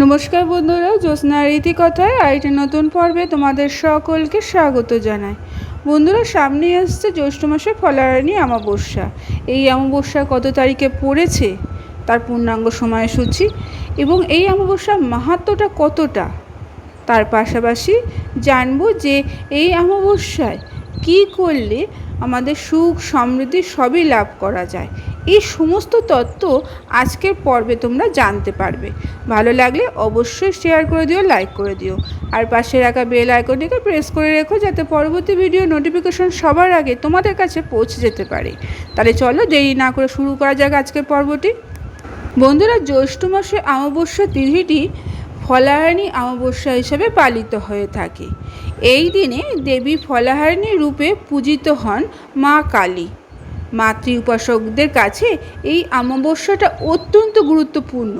নমস্কার বন্ধুরা, জ্যোৎস্না রীতিকথায় আরেকটি নতুন পর্বে তোমাদের সকলকে স্বাগত জানাই। বন্ধুরা, সামনে আসছে জ্যৈষ্ঠ মাসের ফলাহারিণী অমাবস্যা। এই অমাবস্যা কত তারিখে পড়েছে, তার পূর্ণাঙ্গ সময়সূচি এবং এই অমাবস্যার মাহাত্ম্যটা কতটা, তার পাশাপাশি জানবো যে এই অমাবস্যায় কী করলে আমাদের সুখ সমৃদ্ধি সবই লাভ করা যায়। এই সমস্ত তত্ত্ব আজকের পর্বে তোমরা জানতে পারবে। ভালো লাগলে অবশ্যই শেয়ার করে দিও, লাইক করে দিও, আর পাশে রাখা বেল আইকনটিকে প্রেস করে রেখো যাতে পরবর্তী ভিডিও নোটিফিকেশন সবার আগে তোমাদের কাছে পৌঁছে যেতে পারে। তাহলে চলো দেরি না করে শুরু করা যাক আজকের পর্বটি। বন্ধুরা, জ্যৈষ্ঠ মাসে অমাবস্যা তিথিটি ফলাহারিণী অমাবস্যা হিসেবে পালিত হয়ে থাকে। এই দিনে দেবী ফলাহারিণী রূপে পূজিত হন মা কালী। মাতৃ উপাসকদের কাছে এই অমাবস্যাটা অত্যন্ত গুরুত্বপূর্ণ।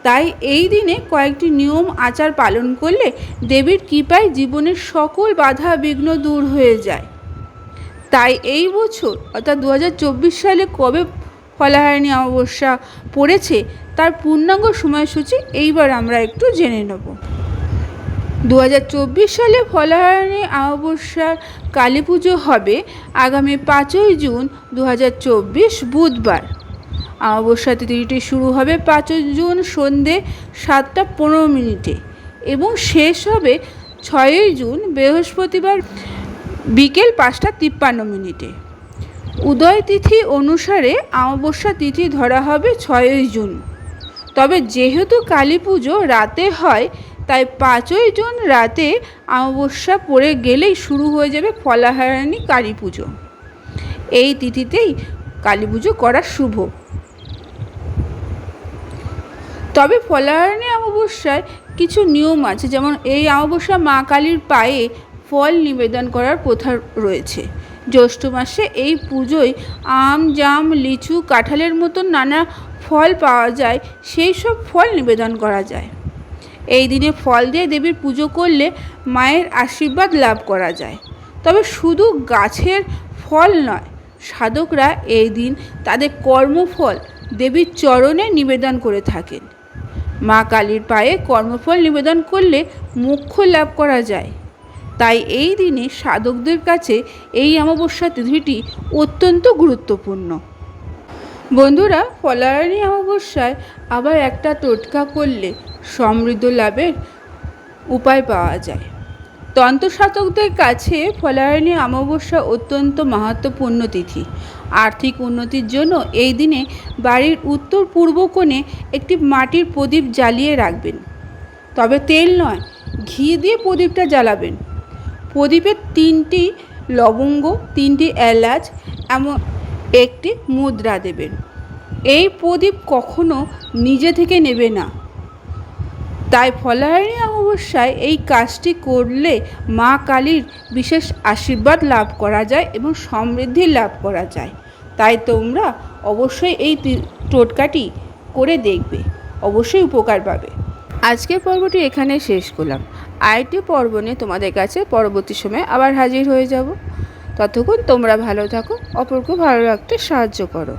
তাই এই দিনে কয়েকটি নিয়ম আচার পালন করলে দেবীর কৃপায় জীবনের সকল বাধা বিঘ্ন দূর হয়ে যায়। তাই এই বছর অর্থাৎ 2024 সালে কবে ফলাহারিণী অমাবস্যা পড়েছে তার পূর্ণাঙ্গ সময়সূচি এইবার আমরা একটু জেনে নেব। 2024 সালে ফলাহারিণী অমাবস্যার কালী পুজো হবে আগামী 5ই জুন 2024 বুধবার। অমাবস্যা তিথিটি শুরু হবে 5ই জুন সন্ধে 7:15 এবং শেষ হবে 6ই জুন বৃহস্পতিবার বিকেল 5:53। উদয় তিথি অনুসারে অমাবস্যা তিথি ধরা হবে 6ই জুন। তবে যেহেতু কালী পুজো রাতে হয় তাই 5ই জুন রাতে অমাবস্যা পড়ে গেলেই শুরু হয়ে যাবে ফলাহারিণী কালী পুজো। এই তিথিতেই কালী পুজো করা শুভ। তবে ফলাহারিণী অমাবস্যায় কিছু নিয়ম আছে, যেমন এই অমাবস্যা মা কালীর পায়ে ফল নিবেদন করার প্রথা রয়েছে। জ্যৈষ্ঠ মাসে এই পুজোয় আম, জাম, লিচু, কাঁঠালের মতন নানা ফল পাওয়া যায়, সেই সব ফল নিবেদন করা যায়। এই দিনে ফল দিয়ে দেবীর পুজো করলে মায়ের আশীর্বাদ লাভ করা যায়। তবে শুধু গাছের ফল নয়, সাধকরা এই দিন তাদের কর্মফল দেবীর চরণে নিবেদন করে থাকেন। মা কালীর পায়ে কর্মফল নিবেদন করলে মোক্ষ লাভ করা যায়। তাই এই দিনে সাধকদের কাছে এই অমাবস্যা তিথিটি অত্যন্ত গুরুত্বপূর্ণ। বন্ধুরা, ফলাহারিণী অমাবস্যায় আবার একটা টোটকা করলে সমৃদ্ধ লাভের উপায় পাওয়া যায়। তন্ত্রসাধকদের কাছে ফলাহারিণী অমাবস্যা অত্যন্ত মাহাত্ম্যপূর্ণ তিথি। আর্থিক উন্নতির জন্য এই দিনে বাড়ির উত্তর পূর্ব কোণে একটি মাটির প্রদীপ জ্বালিয়ে রাখবেন। তবে তেল নয়, ঘি দিয়ে প্রদীপটা জ্বালাবেন। প্রদীপে 3টি লবঙ্গ, 3টি এলাচ এমন একটি মুদ্রা দেবেন। এই প্রদীপ কখনো নিজে থেকে নেবে না। তাই ফলাহারিণী অমাবস্যায় এই কাজটি করলে মা কালীর বিশেষ আশীর্বাদ লাভ করা যায় এবং সমৃদ্ধি লাভ করা যায়। তাই তোমরা অবশ্যই এই টোটকাটি করে দেখবে, অবশ্যই উপকার পাবে। আজকের পর্বটি এখানে শেষ করলাম। আরেকটি পর্ব নিয়ে তোমাদের কাছে পরবর্তী সময়ে আবার হাজির হয়ে যাব। ততক্ষণ তোমরা ভালো থাকো, অপরকে ভালো রাখতে সাহায্য করো।